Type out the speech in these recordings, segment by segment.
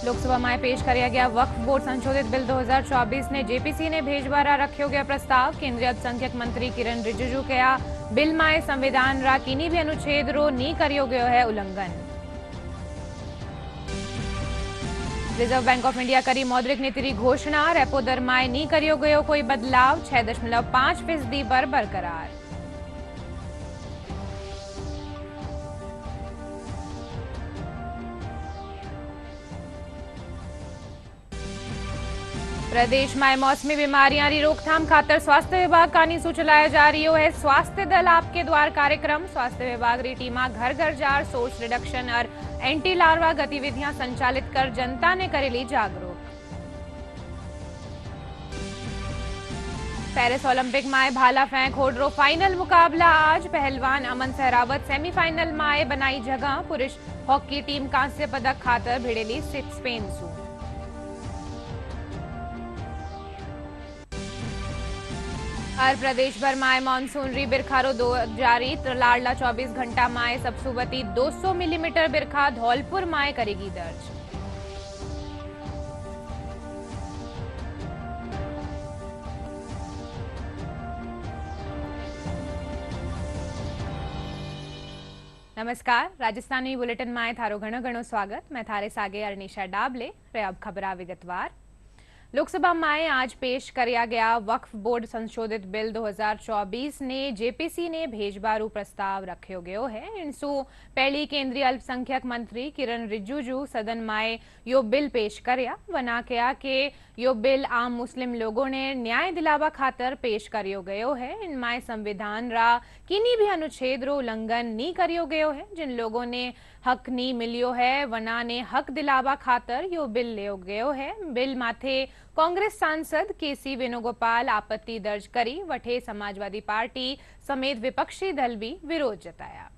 लोकसभा में पेश कराया गया वक्फ बोर्ड संशोधित बिल 2024 ने जेपीसी ने भेजवारा रखो गया प्रस्ताव। केंद्रीय अल्पसंख्यक मंत्री किरण रिजिजू कहा बिल में संविधान रा कीनी भी अनुच्छेद रो नी करियो गयो है उल्लंघन। रिजर्व बैंक ऑफ इंडिया करी मौद्रिक नीति की घोषणा। रेपो दर में नी करियो गयो कोई बदलाव। 6.5% पर बरकरार। प्रदेश में मौसमी बीमारियां की रोकथाम खातर स्वास्थ्य विभाग कानीसू चलाया जा रही है स्वास्थ्य दल आपके द्वार कार्यक्रम। स्वास्थ्य विभाग की टीम घर घर जार सोर्स रिडक्शन और एंटी लार्वा गतिविधियां संचालित कर जनता ने करेली जागरूक। पेरिस ओलंपिक में भाला फेंक होड्रो फाइनल मुकाबला आज। पहलवान अमन सहरावत सेमीफाइनल में बनाई जगह। पुरुष हॉकी टीम कांस्य पदक खातर भिड़ेली स्पेन सू। और प्रदेश भर में मानसून री बिरखारो जारी। लाडला 24 घंटा में सबसुबती 200 मिलीमीटर बिरखा धौलपुर में करेगी दर्ज। नमस्कार, राजस्थानी बुलेटिन में थारो घणो घणो स्वागत। मैं थारे सागे अरनिशा डाबले। अब खबरा विगतवार। लोकसभा में आज पेश कराया गया वक्फ बोर्ड संशोधित बिल 2024 ने जेपीसी ने भेजबारू प्रस्ताव रखो गयो है। इनसू पहली केंद्रीय अल्पसंख्यक मंत्री किरण रिजिजू सदन में यो बिल पेश करया। वना कहा कि यो बिल आम मुस्लिम लोगों ने न्याय दिलावा खातर पेश करियो गयो है। इनमें संविधान रा किनी भी अनुच्छेद रो उल्लंघन नी करियो गयो है। जिन लोगों ने हक नी मिलियो है वना ने हक दिलावा खातर यो बिल लियो गयो है। बिल माथे कांग्रेस सांसद केसी वेणुगोपाल आपत्ति दर्ज करी वठे समाजवादी पार्टी समेत विपक्षी दल भी विरोध जताया।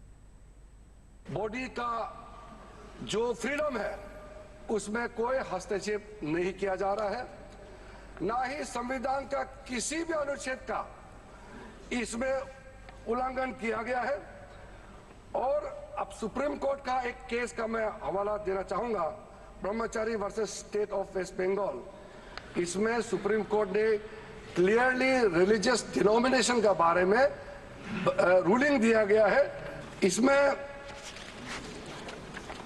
बॉडी का जो फ्रीडम है उसमें कोई हस्तक्षेप नहीं किया जा रहा है, ना ही संविधान का किसी भी अनुच्छेद का इसमें उल्लंघन किया गया है। और अब सुप्रीम कोर्ट का एक केस का मैं हवाला देना चाहूंगा, Brahmachari versus state of West Bengal. इसमें सुप्रीम कोर्ट ने क्लियरली रिलीजियस डिनोमिनेशन के बारे में रूलिंग दिया गया है। इसमें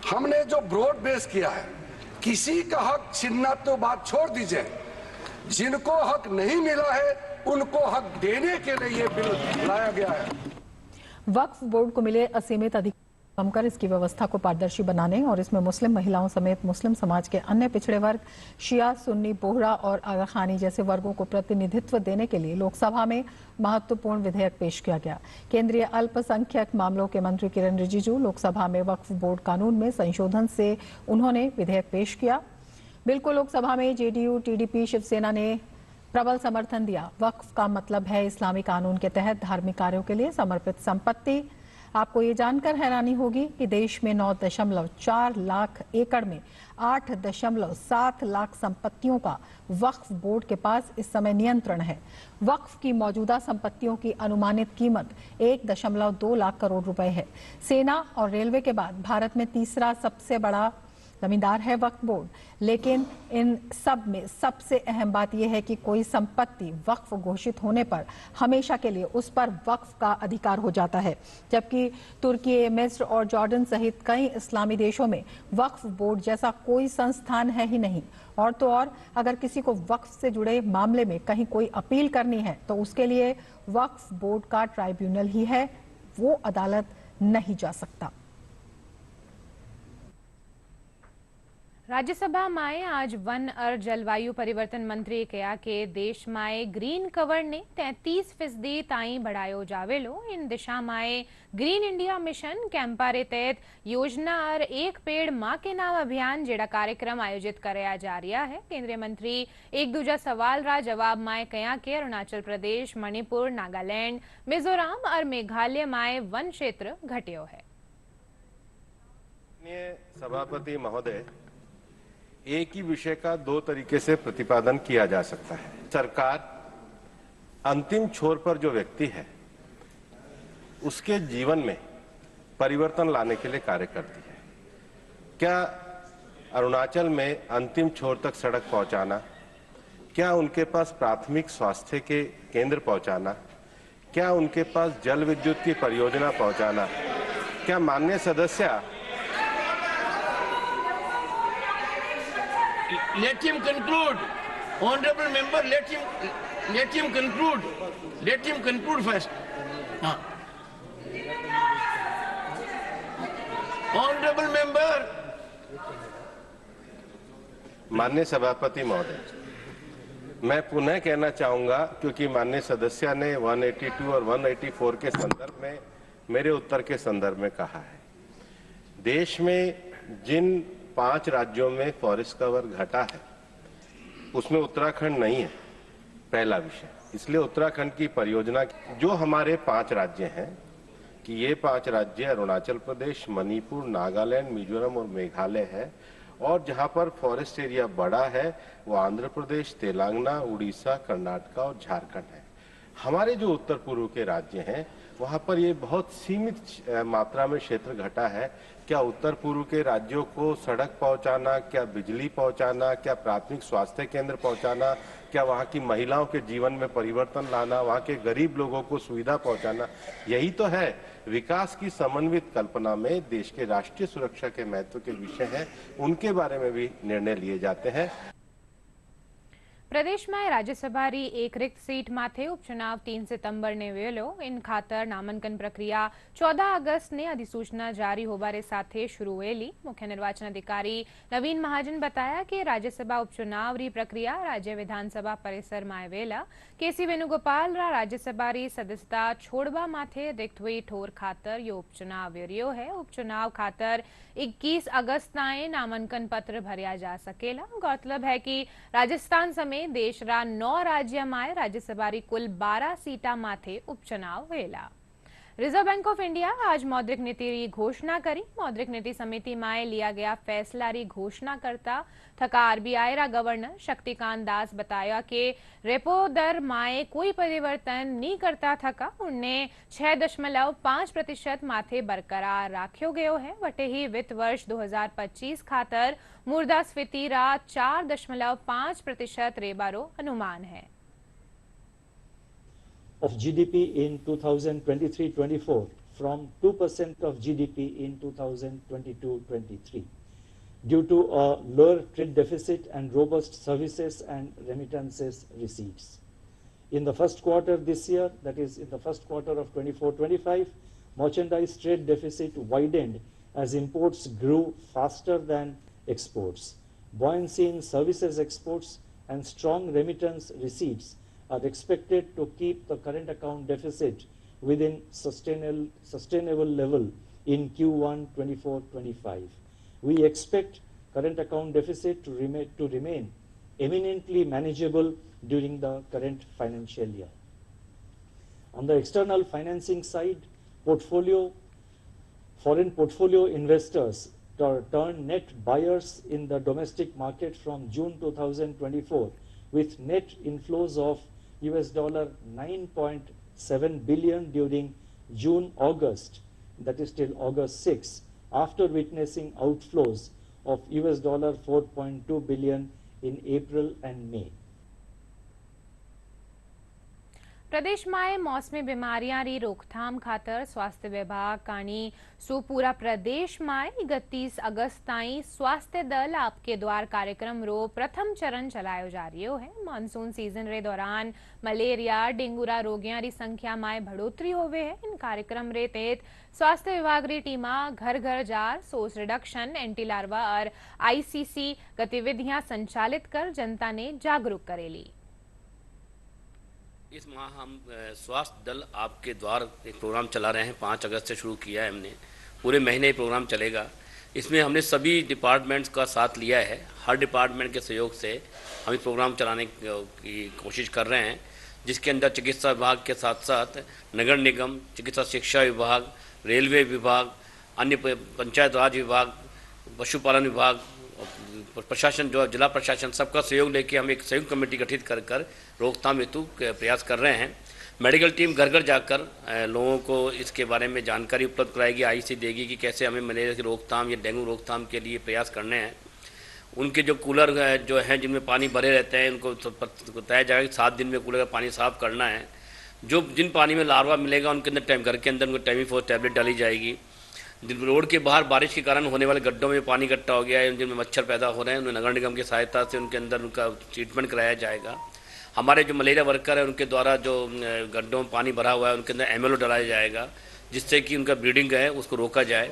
हमने जो ब्रॉड बेस किया है, किसी का हक छीनना तो बात छोड़ दीजिए, जिनको हक नहीं मिला है उनको हक देने के लिए ये बिल लाया गया है। वक्फ बोर्ड को मिले असीमित अधिकार कम कर इसकी व्यवस्था को पारदर्शी बनाने और इसमें मुस्लिम महिलाओं समेत मुस्लिम समाज के अन्य पिछड़े वर्ग, शिया, सुन्नी, बोहरा और आगा खानी जैसे वर्गों को प्रतिनिधित्व देने के लिए लोकसभा में महत्वपूर्ण विधेयक पेश किया गया। केंद्रीय अल्पसंख्यक मामलों के मंत्री किरण रिजिजू लोकसभा में वक्फ बोर्ड कानून में संशोधन से उन्होंने विधेयक पेश किया। बिल को लोकसभा में जेडीयू, टीडीपी, शिवसेना ने प्रबल समर्थन दिया। वक्फ का मतलब है इस्लामी कानून के तहत धार्मिक कार्यों के लिए समर्पित संपत्ति। आपको ये जानकर हैरानी होगी कि देश में 9.4 लाख एकड़ में 8.7 लाख संपत्तियों का वक्फ बोर्ड के पास इस समय नियंत्रण है। वक्फ की मौजूदा संपत्तियों की अनुमानित कीमत 1.2 लाख करोड़ रुपए है। सेना और रेलवे के बाद भारत में तीसरा सबसे बड़ा जमींदार है वक्फ बोर्ड। लेकिन इन सब में सबसे अहम बात यह है कि कोई संपत्ति वक्फ घोषित होने पर हमेशा के लिए उस पर वक्फ का अधिकार हो जाता है, जबकि तुर्की, मिस्र और जॉर्डन सहित कई इस्लामी देशों में वक्फ बोर्ड जैसा कोई संस्थान है ही नहीं। और तो और अगर किसी को वक्फ से जुड़े मामले में कहीं कोई अपील करनी है तो उसके लिए वक्फ बोर्ड का ट्राइब्यूनल ही है, वो अदालत नहीं जा सकता। राज्यसभा में आज वन और जलवायु परिवर्तन मंत्री कहा कि देश में ग्रीन कवर ने 33% ताई बढ़ायो जावेलो। इन दिशा में ग्रीन इंडिया मिशन कैंपारे तहत योजना और एक पेड़ मां के नाम अभियान जेड़ा कार्यक्रम आयोजित कराया जा रहा है। केंद्रीय मंत्री एक दूजा सवाल रा जवाब में कहा कि अरुणाचल प्रदेश, मणिपुर, नागालैंड, मिजोरम और मेघालय में वन क्षेत्र घटियो है। सभापति महोदय, एक ही विषय का दो तरीके से प्रतिपादन किया जा सकता है। सरकार अंतिम छोर पर जो व्यक्ति है उसके जीवन में परिवर्तन लाने के लिए कार्य करती है। क्या अरुणाचल में अंतिम छोर तक सड़क पहुंचाना, क्या उनके पास प्राथमिक स्वास्थ्य के केंद्र पहुंचाना, क्या उनके पास जल विद्युत की परियोजना पहुंचाना, क्या माननीय सदस्य Let him conclude. Honorable member, let him conclude. Let him conclude first. Honorable member. माननीय सभापति महोदय, मैं पुनः कहना चाहूंगा क्योंकि माननीय सदस्य ने 182 और 184 के संदर्भ में मेरे उत्तर के संदर्भ में कहा है। देश में जिन 5 राज्यों में फॉरेस्ट कवर घटा है उसमें उत्तराखंड नहीं है, पहला विषय। इसलिए उत्तराखंड की परियोजना, जो हमारे 5 राज्य हैं कि ये 5 राज्य अरुणाचल प्रदेश, मणिपुर, नागालैंड, मिजोरम और मेघालय है, और जहां पर फॉरेस्ट एरिया बड़ा है वो आंध्र प्रदेश, तेलंगाना, उड़ीसा, कर्नाटक और झारखंड है। हमारे जो उत्तर पूर्व के राज्य हैं वहां पर ये बहुत सीमित मात्रा में क्षेत्र घटा है। क्या उत्तर पूर्व के राज्यों को सड़क पहुंचाना, क्या बिजली पहुंचाना, क्या प्राथमिक स्वास्थ्य केंद्र पहुंचाना, क्या वहां की महिलाओं के जीवन में परिवर्तन लाना, वहां के गरीब लोगों को सुविधा पहुंचाना, यही तो है विकास की समन्वित कल्पना में देश के राष्ट्रीय सुरक्षा के महत्व के विषय हैं, उनके बारे में भी निर्णय लिए जाते हैं। પ્રદેશમાં રાજ્યસભાની એક રિક્ત સીટ માથે ઉપચુનાવ 3 સિતંબરને વેલો इन ખાતર નામાંકન પ્રક્રિયા 14 અગસ્ટને अधिसूचना जारी होबारे साथे शुरू हुएली। मुख्य निर्वाचन अधिकारी नवीन महाजन बताया कि राज्यसभा उपचुनाव री प्रक्रिया राज्य विधानसभा परिसर में वेला केसी वेणुगोपाल रा राज्यसभा री सदस्यता छोड़वा माथे रिक्त हुई ठोर खातर यो उपचुनाव वेरियो है। उपचुनाव खातर 21 अगस्त ताए नामांकन पत्र भरिया जा सकेला। गौरतलब है कि राजस्थान समेत देश रा 9 राज्य में राज्यसभा री कुल 12 सीटा माथे उपचुनाव वेला। रिजर्व बैंक ऑफ इंडिया आज मौद्रिक नीति री घोषणा करी। मौद्रिक नीति समिति में लिया गया फैसला री घोषणा करता थका आरबीआई रा गवर्नर शक्तिकांत दास बताया कि रेपो दर में कोई परिवर्तन नहीं करता थका उनने 6.5% माथे बरकरार राख्यो गयो है। वटे ही वित्त वर्ष 2025 खातर मुद्रास्फीति रा 4.5% रेबारो अनुमान है। of GDP in 2023-24 from 2% of GDP in 2022-23 due to a lower trade deficit and robust services and remittances receipts. In the first quarter this year, that is in the first quarter of 24-25, merchandise trade deficit widened as imports grew faster than exports. Buoyancy in services exports and strong remittance receipts are expected to keep the current account deficit within sustainable level in Q1 24-25. We expect current account deficit to remain eminently manageable during the current financial year. On the external financing side, foreign portfolio investors turned net buyers in the domestic market from June 2024 with net inflows of $9.7 billion during June-August, that is till August 6, after witnessing outflows of $4.2 billion in April and May. प्रदेश में मौसमी बीमारियां री रोकथाम खातर स्वास्थ्य विभाग कानी पूरा प्रदेश में 31 अगस्त ताई स्वास्थ्य दल आपके द्वार कार्यक्रम रो प्रथम चरण चलायो जा रियो है। मानसून सीजन रे दौरान मलेरिया डेंगूरा रोगियां री संख्या में बढ़ोतरी होवे है। इन कार्यक्रम रे तहत स्वास्थ्य विभाग री टीमा घर घर jar source reduction, anti larva और आईसीसी गतिविधियां संचालित कर जनता ने जागरूक करेली। इस माह हम स्वास्थ्य दल आपके द्वार एक प्रोग्राम चला रहे हैं। 5 अगस्त से शुरू किया है हमने, पूरे महीने ये प्रोग्राम चलेगा। इसमें हमने सभी डिपार्टमेंट्स का साथ लिया है। हर डिपार्टमेंट के सहयोग से हम इस प्रोग्राम चलाने की कोशिश कर रहे हैं, जिसके अंदर चिकित्सा विभाग के साथ साथ नगर निगम, चिकित्सा शिक्षा विभाग, रेलवे विभाग, अन्य पंचायत राज विभाग, पशुपालन विभाग, प्रशासन जो जिला प्रशासन सबका सहयोग लेके हम एक संयुक्त कमेटी गठित कर रोकथाम हेतु प्रयास कर रहे हैं। मेडिकल टीम घर घर जाकर लोगों को इसके बारे में जानकारी उपलब्ध कराएगी, आईसी देगी कि कैसे हमें मलेरिया की रोकथाम या डेंगू रोकथाम के लिए प्रयास करने हैं। उनके जो कूलर जो हैं जिनमें पानी भरे रहते हैं उनको बताया जाएगा कि 7 दिन में कूलर का पानी साफ़ करना है। जो जिन पानी में लार्वा मिलेगा उनके अंदर घर के अंदर उनको टाइमीफोस टैबलेट डाली जाएगी। जिन रोड के बाहर बारिश के कारण होने वाले गड्ढों में पानी इकट्ठा हो गया है, जिनमें मच्छर पैदा हो रहे हैं, उन्हें नगर निगम की सहायता से उनके अंदर उनका ट्रीटमेंट कराया जाएगा। हमारे जो मलेरिया वर्कर है उनके द्वारा जो गड्ढों में पानी भरा हुआ है उनके अंदर एमएलओ डाला जाएगा, जिससे कि उनका ब्रीडिंग है उसको रोका जाए।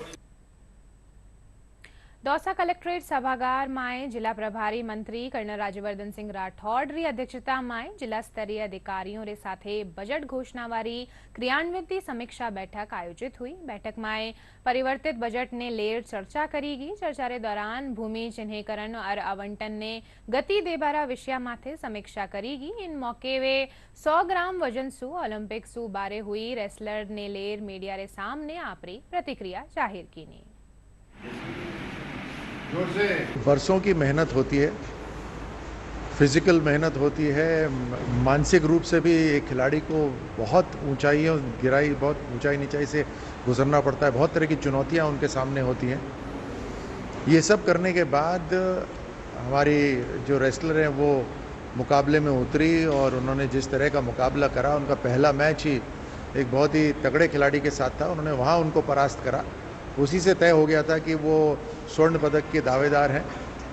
दौसा कलेक्ट्रेट सभागार में जिला प्रभारी मंत्री कर्नल राज्यवर्धन सिंह राठौड़ री अध्यक्षता में जिला स्तरीय अधिकारियों रे साथे बजट घोषणावारी क्रियान्वित समीक्षा बैठक आयोजित हुई। बैठक में परिवर्तित बजट ने लेर चर्चा करीगी। चर्चा रे दौरान भूमि चिन्हीकरण और आवंटन ने गति देबारा विषया माथे समीक्षा करीगी। इन मौके वे 100 ग्राम वजन सु ओलंपिक सु बारे हुई रेसलर ने लेर मीडिया रे सामने आपरी प्रतिक्रिया जाहिर की। वर्षों की मेहनत होती है, फिजिकल मेहनत होती है, मानसिक रूप से भी एक खिलाड़ी को बहुत बहुत ऊंचाई नीचाई से गुजरना पड़ता है। बहुत तरह की चुनौतियां उनके सामने होती हैं। ये सब करने के बाद हमारी जो रेसलर हैं वो मुकाबले में उतरी और उन्होंने जिस तरह का मुकाबला करा, उनका पहला मैच ही एक बहुत ही तगड़े खिलाड़ी के साथ था। उन्होंने वहाँ उनको परास्त करा। उसी से तय हो गया था कि वो स्वर्ण पदक के दावेदार हैं।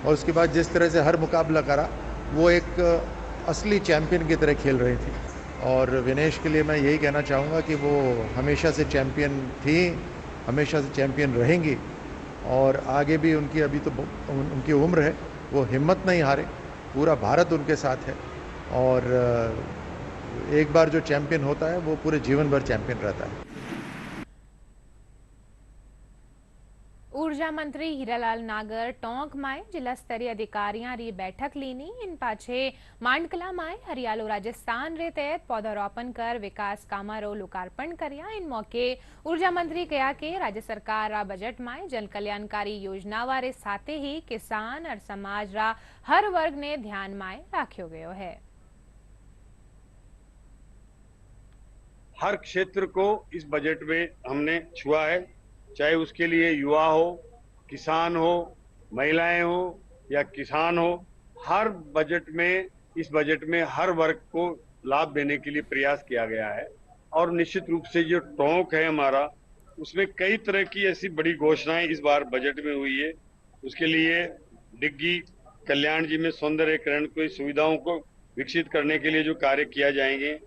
और उसके बाद जिस तरह से हर मुकाबला करा वो एक असली चैंपियन की तरह खेल रही थी। और विनेश के लिए मैं यही कहना चाहूँगा कि वो हमेशा से चैंपियन थी, हमेशा से चैंपियन रहेंगी और आगे भी उनकी अभी तो उनकी उम्र है, वो हिम्मत नहीं हारे। पूरा भारत उनके साथ है और एक बार जो चैंपियन होता है वो पूरे जीवन भर चैंपियन रहता है। ऊर्जा मंत्री हीरालाल नागर टोंक में जिला स्तरीय अधिकारियों री बैठक लीनी। इन पाछे मांडकला में हरियालो राजस्थान रे तहत पौधारोपण कर विकास कामा रो लोकार्पण करया। इन मौके ऊर्जा मंत्री कहा कि राज्य सरकार रा बजट में जन कल्याणकारी योजना वारे साथे ही किसान और समाज रा हर वर्ग ने ध्यान में राख्यो गयो है। हर क्षेत्र को इस बजट में हमने छुआ है, चाहे उसके लिए युवा हो, किसान हो, महिलाएं हो या किसान हो। हर बजट में, इस बजट में हर वर्ग को लाभ देने के लिए प्रयास किया गया है। और निश्चित रूप से जो टोंक है हमारा, उसमें कई तरह की ऐसी बड़ी घोषणाएं इस बार बजट में हुई है। उसके लिए डिग्गी कल्याण जी में सौंदर्यीकरण की सुविधाओं को विकसित करने के लिए जो कार्य किया जाएंगे,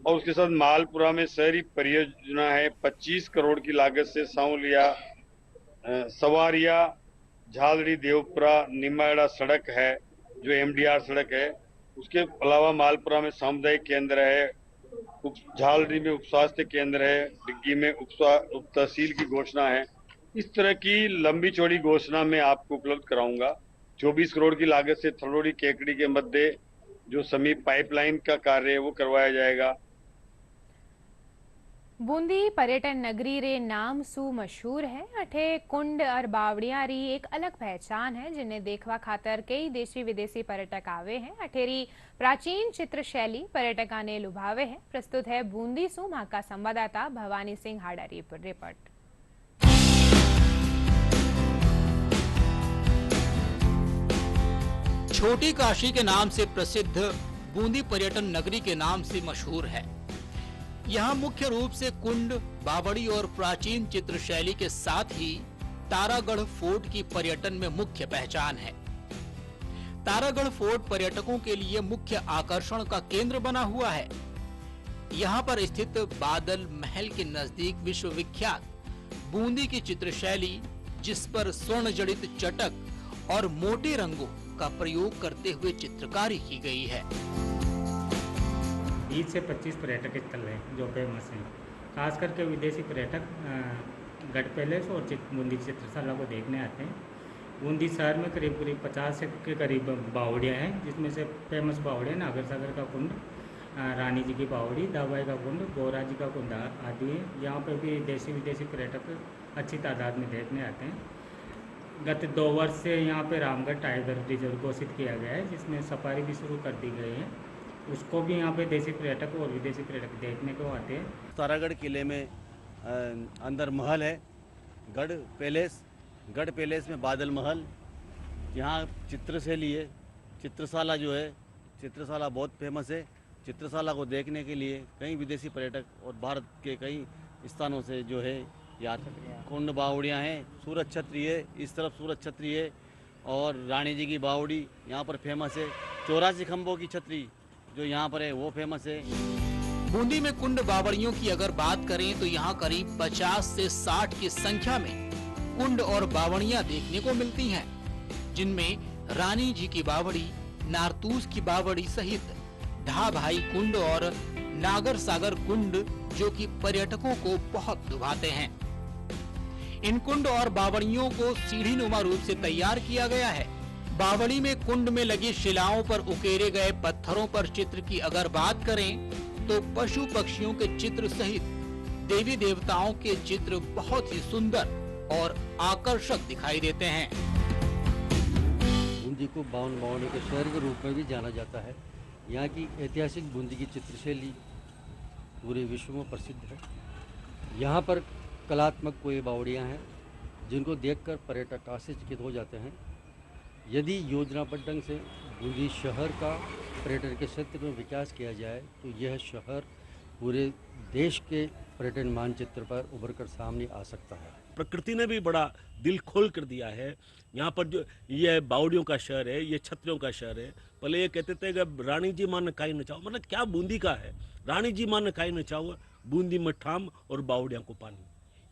और उसके साथ मालपुरा में शहरी परियोजना है 25 करोड़ की लागत से सांवलिया, सवारिया, झालड़ी, देवपुरा, निमाड़ा सड़क है जो एमडीआर सड़क है। उसके अलावा मालपुरा में सामुदायिक केंद्र है, झालड़ी में उप स्वास्थ्य केंद्र है, डिग्गी में उप तहसील की घोषणा है। इस तरह की लंबी चौड़ी घोषणा मैं आपको उपलब्ध कराऊंगा। 24 करोड़ की लागत से थलोड़ी केकड़ी के मध्य जो समीप पाइपलाइन का कार्य है वो करवाया जाएगा। बूंदी पर्यटन नगरी रे नाम सु मशहूर है। अठे कुंड और बावड़िया री एक अलग पहचान है जिन्हें देखवा खातर कई देशी विदेशी पर्यटक आवे हैं। अठेरी प्राचीन चित्र शैली पर्यटका ने लुभावे है। प्रस्तुत है बूंदी सु महाका संवाददाता भवानी सिंह हाड़ा की रिपोर्ट। छोटी काशी के नाम से प्रसिद्ध बूंदी पर्यटन नगरी के नाम से मशहूर है। यहाँ मुख्य रूप से कुंड, बावड़ी और प्राचीन चित्र शैली के साथ ही तारागढ़ फोर्ट की पर्यटन में मुख्य पहचान है। तारागढ़ फोर्ट पर्यटकों के लिए मुख्य आकर्षण का केंद्र बना हुआ है। यहाँ पर स्थित बादल महल के नजदीक विश्वविख्यात बूंदी की चित्र शैली, जिस पर स्वर्ण जड़ित चटक और मोटे रंगों का प्रयोग करते हुए चित्रकारी की गई है। 20 से 25 पर्यटक स्थल हैं जो फेमस हैं। खास करके विदेशी पर्यटक गढ़ पैलेस और बूंदी चित्रशाला को देखने आते हैं। बूंदी शहर में करीब 50 के करीब बावड़ियाँ हैं, जिसमें से फेमस बावड़ियाँ नागर सागर का कुंड, रानी जी की बावड़ी, दाबाई का कुंड, गौरा जी का कुंड आदि हैं। यहाँ पे भी देशी विदेशी पर्यटक अच्छी तादाद में देखने आते हैं। गत 2 वर्ष से यहाँ पे रामगढ़ टाइगर रिजर्व घोषित किया गया है, जिसमें सफारी भी शुरू कर दी गई है। उसको भी यहाँ पे देशी पर्यटक और विदेशी पर्यटक देखने को आते हैं। तारागढ़ किले में अंदर महल है, गढ़ पैलेस में बादल महल, यहाँ चित्रशैली है, चित्रशाला जो है, चित्रशाला बहुत फेमस है। चित्रशाला को देखने के लिए कई विदेशी पर्यटक और भारत के कई स्थानों से जो है यहाँ कुंड बावड़ियाँ हैं। सूरज छतरी है, इस तरफ सूरज छतरी है और रानी जी की बावड़ी यहाँ पर फेमस है। 84 खंभों की छतरी जो यहाँ पर है वो फेमस है। बूंदी में कुंड बावड़ियों की अगर बात करें तो यहाँ करीब 50 से 60 की संख्या में कुंड और बावड़ियाँ देखने को मिलती हैं, जिनमें रानी जी की बावड़ी, नारतूस की बावड़ी सहित ढाभाई कुंड और नागर सागर कुंड जो कि पर्यटकों को बहुत लुभाते हैं। इन कुंड और बावड़ियों को सीढ़ी नुमा रूप से तैयार किया गया है। बावड़ी में कुंड में लगी शिलाओं पर उकेरे गए पत्थरों पर चित्र की अगर बात करें तो पशु पक्षियों के चित्र सहित देवी देवताओं के चित्र बहुत ही सुंदर और आकर्षक दिखाई देते हैं। बूंदी को बावन बावड़ियों के शहर के रूप में भी जाना जाता है। यहाँ की ऐतिहासिक बूंदी की चित्रशैली पूरे विश्व में प्रसिद्ध है। यहाँ पर कलात्मक कोई बावड़ियाँ हैं जिनको देखकर पर्यटक आश्चर्यचकित हो जाते हैं। यदि योजनाबद्ध ढंग से बूंदी शहर का पर्यटन के क्षेत्र में विकास किया जाए तो यह शहर पूरे देश के पर्यटन मानचित्र पर उभर कर सामने आ सकता है। प्रकृति ने भी बड़ा दिल खोल कर दिया है। यहाँ पर जो ये बावड़ियों का शहर है, ये छतरियों का शहर है। पहले ये कहते थे कि रानी जी मान काई नचाओ, मतलब क्या बूंदी का है, रानी जी मान काई नचाओ, बूंदी में ठाम और बावड़ियाँ को पानी।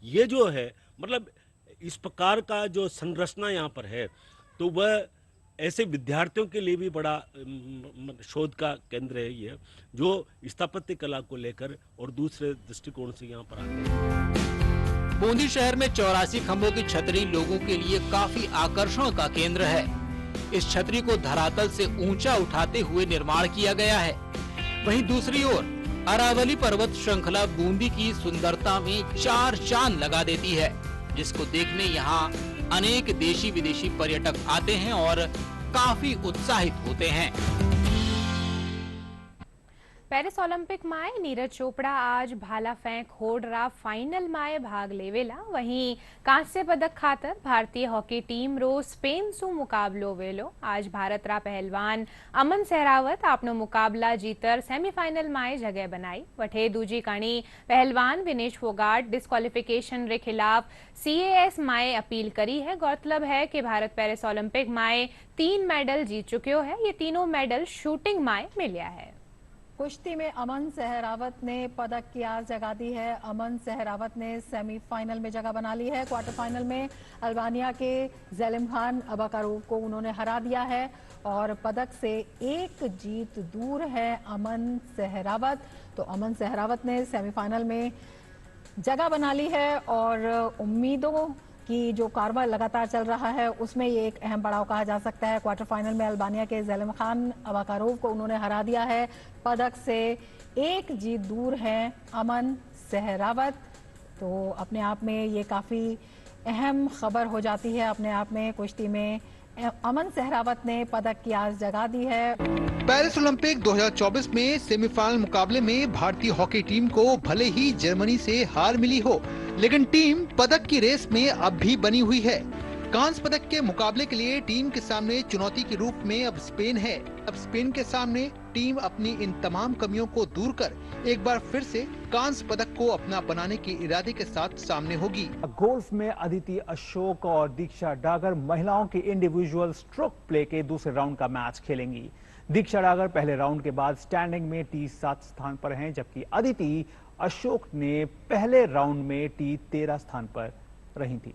ये जो है मतलब इस प्रकार का जो संरचना यहाँ पर है तो वह ऐसे विद्यार्थियों के लिए भी बड़ा शोध का केंद्र है ये, जो स्थापत्य कला को लेकर और दूसरे दृष्टिकोण से यहाँ पर आते हैं। बूंदी शहर में 84 खंभों की छतरी लोगों के लिए काफी आकर्षण का केंद्र है। इस छतरी को धरातल से ऊंचा उठाते हुए निर्माण किया गया है। वहीं दूसरी ओर अरावली पर्वत श्रृंखला बूंदी की सुंदरता में 4 चांद लगा देती है, जिसको देखने यहाँ अनेक देशी विदेशी पर्यटक आते हैं और काफी उत्साहित होते हैं। पेरिस ओलंपिक में नीरज चोपड़ा आज भाला फेंक होड़ फाइनल में भाग लेवेला। वहीं कांस्य पदक खातर भारतीय हॉकी टीम रो स्पेन सु मुकाबलो वेलो। आज भारत रा पहलवान अमन सहरावत आपनो मुकाबला जीतर सेमीफाइनल में जगह बनाई। वठे दूजी कणी पहलवान विनेश फोगाट डिस्क्वालिफिकेशन रे खिलाफ CAS में अपील करी है। गौरतलब है कि भारत पेरिस ओलंपिक में 3 मेडल जीत चुक्यो है। ये तीनों मेडल शूटिंग में मिलिया है। कुश्ती में अमन सहरावत ने पदक की आस जगा दी है। अमन सहरावत ने सेमीफाइनल में जगह बना ली है। क्वार्टर फाइनल में अल्बानिया के ज़ेलिमखान अबाकारोव को उन्होंने हरा दिया है और पदक से 1 जीत दूर है अमन सहरावत। तो अमन सहरावत ने सेमीफाइनल में जगह बना ली है और उम्मीदों कि जो कारवां लगातार चल रहा है उसमें ये एक अहम पड़ाव कहा जा सकता है। क्वार्टर फाइनल में अल्बानिया के ज़ेलिमखान अबाकारोव को उन्होंने हरा दिया है। पदक से 1 जीत दूर है अमन सहरावत। तो अपने आप में ये काफ़ी अहम खबर हो जाती है। अपने आप में कुश्ती में अमन सहरावत ने पदक की आस जगा दी है। पेरिस ओलंपिक 2024 में सेमीफाइनल मुकाबले में भारतीय हॉकी टीम को भले ही जर्मनी से हार मिली हो, लेकिन टीम पदक की रेस में अब भी बनी हुई है। कांस्य पदक के मुकाबले के लिए टीम के सामने चुनौती के रूप में अब स्पेन है। अब स्पेन के सामने टीम अपनी इन तमाम कमियों को दूर कर एक बार फिर से कांस्य पदक को अपना बनाने के इरादे के साथ सामने होगी। गोल्फ में अदिति अशोक और दीक्षा डागर महिलाओं के इंडिविजुअल स्ट्रोक प्ले के दूसरे राउंड का मैच खेलेंगी। दीक्षा डागर पहले राउंड के बाद स्टैंडिंग में T7 स्थान पर हैं, जबकि अदिति अशोक ने पहले राउंड में T13 स्थान पर रही थी।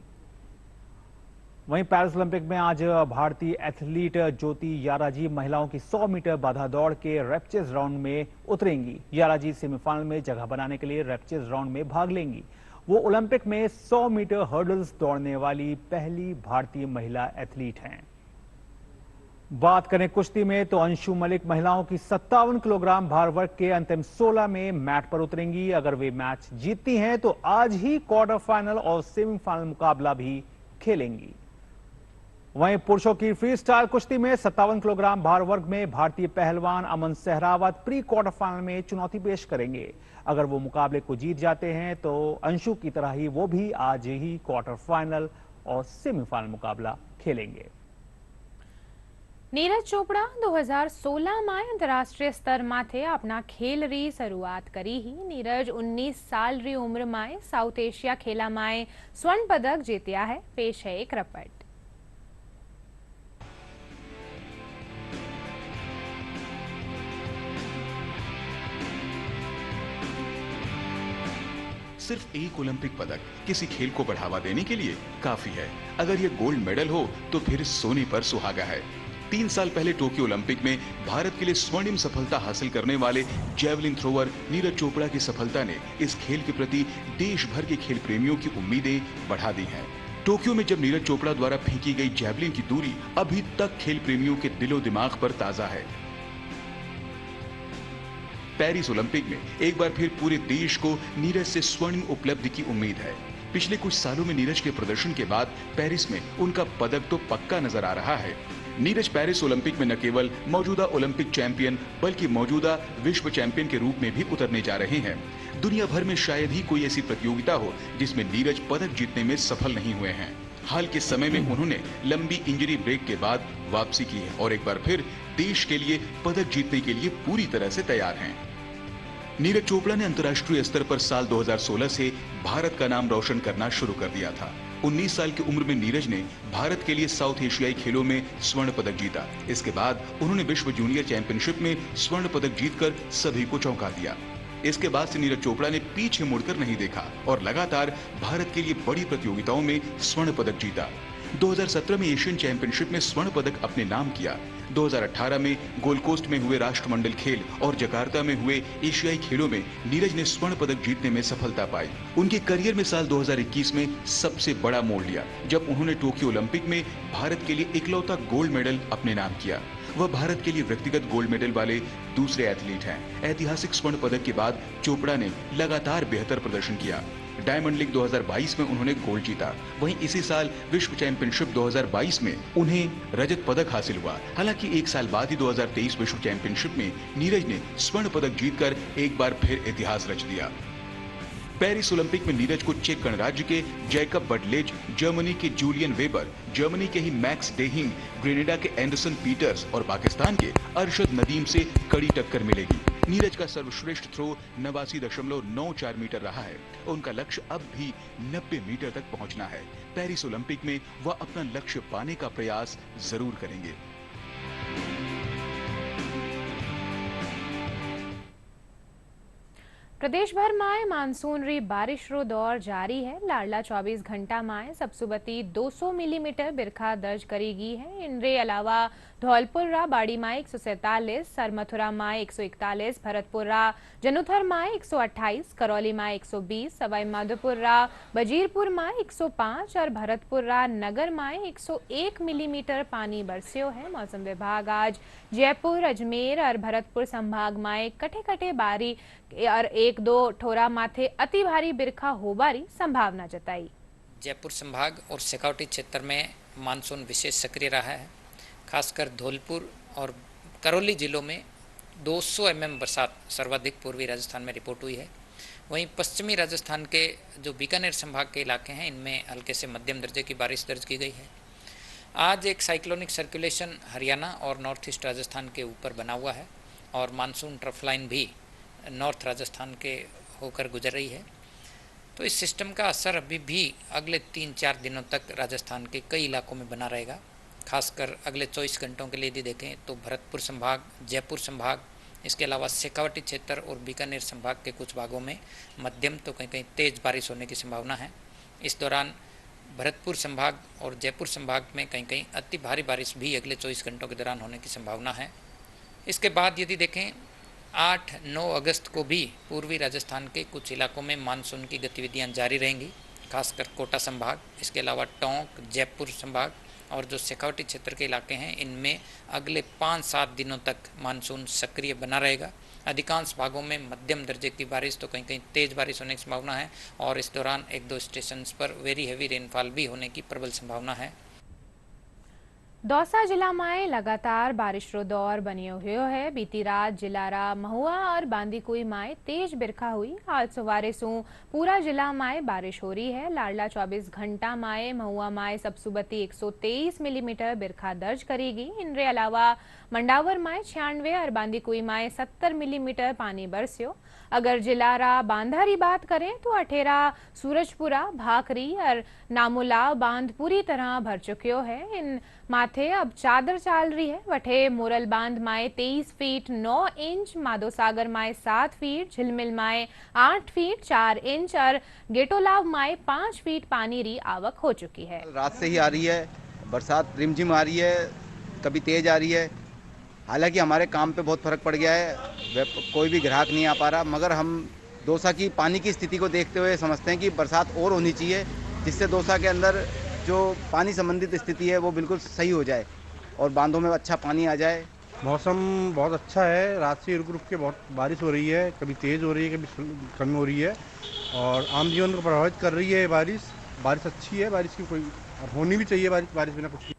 वहीं पेरिस ओलंपिक में आज भारतीय एथलीट ज्योति याराजी महिलाओं की 100 मीटर बाधा दौड़ के रैपचेज राउंड में उतरेंगी। याराजी सेमीफाइनल में जगह बनाने के लिए रैपचेज राउंड में भाग लेंगी। वो ओलंपिक में 100 मीटर हर्डल्स दौड़ने वाली पहली भारतीय महिला एथलीट हैं। बात करें कुश्ती में तो अंशु मलिक महिलाओं की 57 किलोग्राम भार वर्ग के अंतिम 16 में मैट पर उतरेंगी। अगर वे मैच जीतती हैं तो आज ही क्वार्टर फाइनल और सेमीफाइनल मुकाबला भी खेलेंगी। वहीं पुरुषों की फ्री स्टाइल कुश्ती में 57 किलोग्राम भार वर्ग में भारतीय पहलवान अमन सहरावत प्री क्वार्टर फाइनल में चुनौती पेश करेंगे। अगर वो मुकाबले को जीत जाते हैं तो अंशु की तरह ही वो भी आज ही क्वार्टर फाइनल और सेमीफाइनल मुकाबला खेलेंगे। નીરજ ચોપડા 2016માં આંતરરાષ્ટ્રીય સ્તરમાંથી આપના ખેલરી શરૂઆત કરી ही नीरज 19 साल री उम्र में साउथ एशिया खेला में स्वर्ण पदक जीत्या है। पेश है एक रिपोर्ट। सिर्फ एक ओलंपिक पदक किसी खेल को बढ़ावा देने के लिए काफी है। अगर ये गोल्ड मेडल हो तो फिर सोने पर सुहागा है। 3 साल पहले टोक्यो ओलंपिक में भारत के लिए स्वर्णिम सफलता हासिल करने वाले जैवलिन थ्रोवर नीरज चोपड़ा की सफलता ने इस खेल के प्रति देश भर के खेल प्रेमियों की उम्मीदें बढ़ा दी हैं। टोक्यो में जब नीरज चोपड़ा द्वारा फेंकी गई जैवलिन की दूरी अभी तक खेल प्रेमियों के दिलो दिमाग पर ताजा है। पेरिस ओलंपिक में एक बार फिर पूरे देश को नीरज से स्वर्णिम उपलब्धि की उम्मीद है। पिछले कुछ सालों में नीरज के प्रदर्शन के बाद पेरिस में उनका पदक तो पक्का नजर आ रहा है। नीरज पेरिस ओलंपिक में न केवल मौजूदा ओलंपिक चैंपियन बल्कि मौजूदा विश्व चैंपियन के रूप में भी उतरने जा रहे हैं। दुनिया भर में शायद ही कोई ऐसी प्रतियोगिता हो जिसमें नीरज पदक जीतने में सफल नहीं हुए हैं। हाल के समय में उन्होंने लंबी इंजरी ब्रेक के बाद वापसी की है और एक बार फिर देश के लिए पदक जीतने के लिए पूरी तरह से तैयार हैं। नीरज चोपड़ा ने अंतर्राष्ट्रीय स्तर पर साल 2016 से भारत का नाम रोशन करना शुरू कर दिया था। 19 साल की उम्र में नीरज ने भारत के लिए साउथ एशियाई खेलों में स्वर्ण पदक जीता। इसके बाद उन्होंने विश्व जूनियर चैंपियनशिप में स्वर्ण पदक जीतकर सभी को चौंका दिया। इसके बाद से नीरज चोपड़ा ने पीछे मुड़कर नहीं देखा और लगातार भारत के लिए बड़ी प्रतियोगिताओं में स्वर्ण पदक जीता। 2017 में एशियन चैंपियनशिप में स्वर्ण पदक अपने नाम किया। 2018 में गोल्ड कोस्ट में हुए राष्ट्रमंडल खेल और जकार्ता में हुए एशियाई खेलों में नीरज ने स्वर्ण पदक जीतने में सफलता पाई। उनके करियर में साल 2021 में सबसे बड़ा मोड़ लिया जब उन्होंने टोक्यो ओलंपिक में भारत के लिए इकलौता गोल्ड मेडल अपने नाम किया। वह भारत के लिए व्यक्तिगत गोल्ड मेडल वाले दूसरे एथलीट हैं। ऐतिहासिक स्वर्ण पदक के बाद चोपड़ा ने लगातार बेहतर प्रदर्शन किया। डायमंड लीग 2022 में उन्होंने गोल्ड जीता। वहीं इसी साल विश्व चैंपियनशिप 2022 में उन्हें रजत पदक हासिल हुआ। हालांकि एक साल बाद ही 2023 विश्व चैंपियनशिप में नीरज ने स्वर्ण पदक जीतकर एक बार फिर इतिहास रच दिया। पेरिस ओलंपिक में नीरज को चेक गणराज्य के जैकब बडलेज, जर्मनी के जूलियन वेबर, जर्मनी के ही मैक्स डेहिंग, ग्रेनेडा के एंडरसन पीटर्स और पाकिस्तान के अरशद नदीम से कड़ी टक्कर मिलेगी। नीरज का सर्वश्रेष्ठ थ्रो 89.94 मीटर रहा है। उनका लक्ष्य अब भी 90 मीटर तक पहुंचना है। पेरिस ओलंपिक में वह अपना लक्ष्य पाने का प्रयास जरूर करेंगे। प्रदेश भर में मानसून री बारिश रो दौर जारी है। लाडला 24 घंटा में सबसुबती 200 मिलीमीटर बिरखा दर्ज करेगी है। इनरे अलावा धौलपुर रा बाड़ी में 147, सरमथुरा में 141, भरतपुर रा जनुथर में 128, करौली में 120, सवाई माधोपुर रा बजीरपुर में 105 और भरतपुर रा नगर में 101 मिलीमीटर पानी बरस्यो है। मौसम विभाग आज जयपुर, अजमेर और भरतपुर संभाग में कटे कटे बारी और 1-2 ठोरा माथे अति भारी बिरखा होबारी संभावना जताई। जयपुर संभाग और शेखावटी क्षेत्र में मानसून विशेष सक्रिय रहा है। खासकर धौलपुर और करौली जिलों में 200 mm बरसात सर्वाधिक पूर्वी राजस्थान में रिपोर्ट हुई है। वहीं पश्चिमी राजस्थान के जो बीकानेर संभाग के इलाके हैं इनमें हल्के से मध्यम दर्जे की बारिश दर्ज की गई है। आज एक साइक्लोनिक सर्कुलेशन हरियाणा और नॉर्थ ईस्ट राजस्थान के ऊपर बना हुआ है और मानसून ट्रफ लाइन भी नॉर्थ राजस्थान के होकर गुजर रही है। तो इस सिस्टम का असर अभी भी अगले 3-4 दिनों तक राजस्थान के कई इलाकों में बना रहेगा। खासकर अगले 24 घंटों के लिए यदि देखें तो भरतपुर संभाग, जयपुर संभाग, इसके अलावा शेखावटी क्षेत्र और बीकानेर संभाग के कुछ भागों में मध्यम तो कहीं कहीं तेज बारिश होने की संभावना है। इस दौरान भरतपुर संभाग और जयपुर संभाग में कहीं कहीं अति भारी बारिश भी अगले 24 घंटों के दौरान होने की संभावना है। इसके बाद यदि देखें 8-9 अगस्त को भी पूर्वी राजस्थान के कुछ इलाकों में मानसून की गतिविधियां जारी रहेंगी। खासकर कोटा संभाग, इसके अलावा टोंक, जयपुर संभाग और जो शेखावटी क्षेत्र के इलाके हैं इनमें अगले 5-7 दिनों तक मानसून सक्रिय बना रहेगा। अधिकांश भागों में मध्यम दर्जे की बारिश तो कहीं कहीं तेज बारिश होने की संभावना है और इस दौरान 1-2 स्टेशंस पर वेरी हैवी रेनफॉल भी होने की प्रबल संभावना है। दौसा જિલ્લામાં लगातार बारिशનો દોર બન્યો રહ્યો है। बीती रात जिलारा महुआ और बांदीकुई में तेज बिरखा हुई। आज सवारे से पूरा जिला में बारिश हो रही है। लाडला 24 घंटा में महुआ में सबसुबती 123 मिलीमीटर बिरखा दर्ज करेगी। इनके अलावा मंडावर में 96 और बांदीकुई में 70 मिलीमीटर पानी बरस्यो। अगर जिलारा बांधारी बात करें तो अठेरा, सूरजपुरा, भाखरी और नामुलाव बांध पूरी तरह भर चुक्यो है। इन माथे अब चादर चाल रही है। वठे मोरल बांध में 23 फीट 9 इंच, माधोसागर में 7 फीट, झिलमिल में 8 फीट 4 इंच और गेटोलाव में 5 फीट पानी री आवक हो चुकी है। रात से ही आ रही है बरसात, रिमझिम आ रही है, कभी तेज आ रही है। हालांकि हमारे काम पे बहुत फर्क पड़ गया है, कोई भी ग्राहक नहीं आ पा रहा, मगर हम दौसा की पानी की स्थिति को देखते हुए समझते हैं कि बरसात और होनी चाहिए, जिससे दौसा के अंदर जो पानी संबंधित स्थिति है वो बिल्कुल सही हो जाए और बांधों में अच्छा पानी आ जाए। मौसम बहुत अच्छा है, रात से रुक रुक के बहुत बारिश हो रही है, कभी तेज़ हो रही है, कभी कम हो रही है और आम जीवन को प्रभावित कर रही है। बारिश अच्छी है, बारिश की कोई होनी भी चाहिए, बारिश बिना कुछ।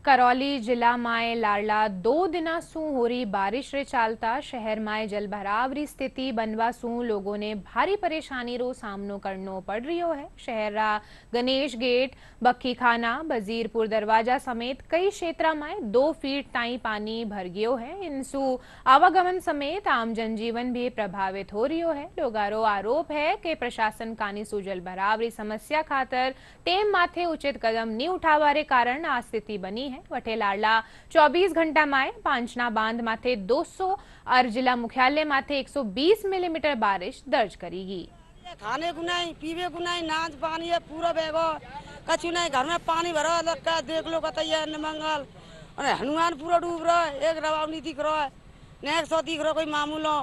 करौली जिला में लाडला 2 दिना सू हो रही बारिश रे चालता शहर में जलभराव री स्थिति बनवा सू लोगों ने भारी परेशानी रो सामनो करनो पड़ रियो है। शहर गणेश गेट, बक्की खाना, बजीरपुर दरवाजा समेत कई क्षेत्र में 2 फीट ताई पानी भर गयो है। इनसू आवागमन समेत आम जनजीवन भी प्रभावित हो रियो है। लोगारो आरोप है कि प्रशासन कानीसू जलभराव री समस्या खातर टेम माथे उचित कदम नहीं उठावा रे कारण आ स्थिति बनी है। वठे लाडला 24 घंटा में पांचना बांध माथे 200 और जिला मुख्यालय माथे 120 मिलीमीटर बारिश दर्ज करेगी। खाने को नहीं, पीवे को नहीं, नाच पानी है पूरा बेगो, कछु नहीं, घर में पानी भरा अलग का देख लो कतैया मंगल और हनुमान पूरा डूब रहा है। एक रवाब नहीं दिख रहा है, न 100 दिख रहा कोई मामूलो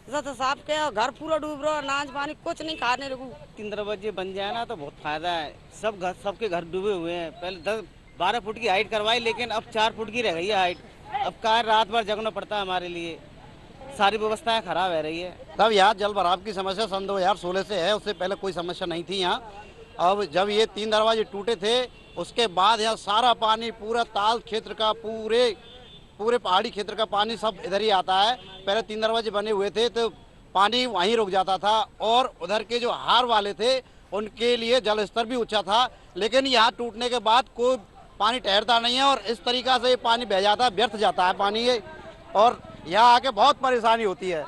तो साफ के घर पूरा डूब रहा, नाच पानी कुछ नहीं खाने को। 3 दरवाजे बन जाए ना तो बहुत फायदा है। सबके घर डूबे हुए हैं। पहले 12 फुट की हाइट करवाई, लेकिन अब 4 फुट की रह गई है हाइट। अब कार रात भर जगना पड़ता है हमारे लिए, सारी व्यवस्थाएं खराब रह रही है। तब यहाँ जल भराव की समस्या सन 2016 से है, उससे पहले कोई समस्या नहीं थी यहाँ। अब जब ये 3 दरवाजे टूटे थे उसके बाद यहाँ सारा पानी पूरा ताल क्षेत्र का, पूरे पहाड़ी क्षेत्र का पानी सब इधर ही आता है। पहले 3 दरवाजे बने हुए थे तो पानी वहीं रुक जाता था और उधर के जो हार वाले थे उनके लिए जल स्तर भी ऊंचा था, लेकिन यहाँ टूटने के बाद कोई पानी ठहरता नहीं है और इस तरीका से ये पानी बह जाता है, व्यर्थ जाता है पानी ये, और यहाँ आके बहुत परेशानी होती है।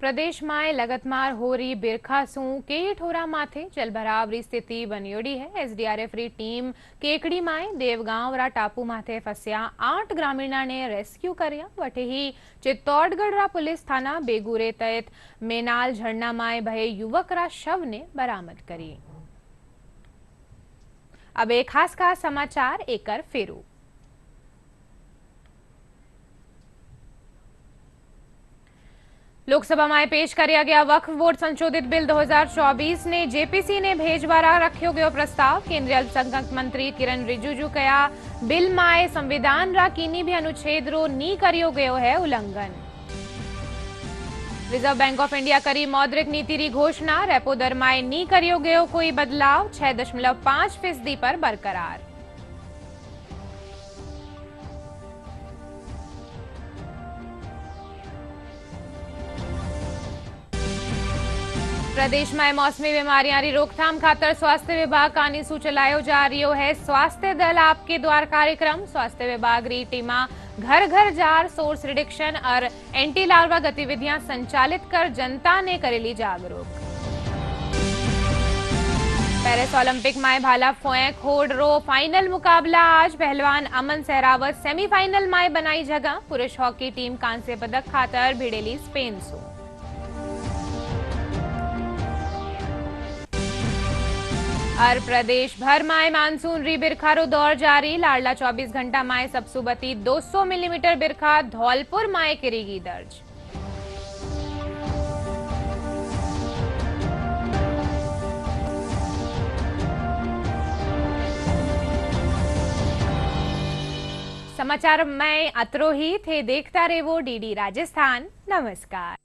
प्रदेश में लगातार हो रही बिरखा सू केठोरा माथे जलभराव री स्थिति बनियोड़ी है। एसडीआरएफ री टीम केकड़ी में देवगांव टापू माथे फस्या 8 ग्रामीणा ने रेस्क्यू कर्या। वटे ही चित्तौड़गढ़ रा पुलिस थाना बेगूरे तहत मेनाल झरना में भये युवक रा शव ने बरामद करी। अब एक खास समाचार एकर फेरू। लोकसभा में पेश किया गया वक्फ बोर्ड संशोधित बिल 2024 ने जेपीसी ने भेजवारा रखो गयो प्रस्ताव। केंद्रीय अल्पसंख्यक मंत्री किरण रिजिजू कया बिल में संविधान रा कीनी भी अनुच्छेद रो नी करियो गयो है उल्लंघन। रिजर्व बैंक ऑफ इंडिया करी मौद्रिक नीति री घोषणा। रेपो दर में नी करियो गयो कोई बदलाव, 6.5% पर बरकरार। प्रदेश में मौसमी बीमारियां री रोकथाम खातर स्वास्थ्य विभाग कानीसू चलायो जा रियो है स्वास्थ्य दल आपके द्वार कार्यक्रम। स्वास्थ्य विभाग री टीमा घर घर जार सोर्स रिडक्शन और एंटी लार्वा गतिविधियां संचालित कर जनता ने करेली जागरूक। पेरिस ओलंपिक में भाला फोएं खोड़ रो फाइनल मुकाबला आज। पहलवान अमन सहरावत सेमीफाइनल में बनाई जगह। पुरुष हॉकी टीम कांस्य पदक खातर भिड़ेली स्पेन सू। और प्रदेश भर में मानसून री बिरखारो दौर जारी। लाडला 24 घंटा में सबसुबती 200 मिलीमीटर बिरखा धौलपुर में करेगी दर्ज। समाचार में अतरो ही थे। देखता रहो डीडी राजस्थान। नमस्कार।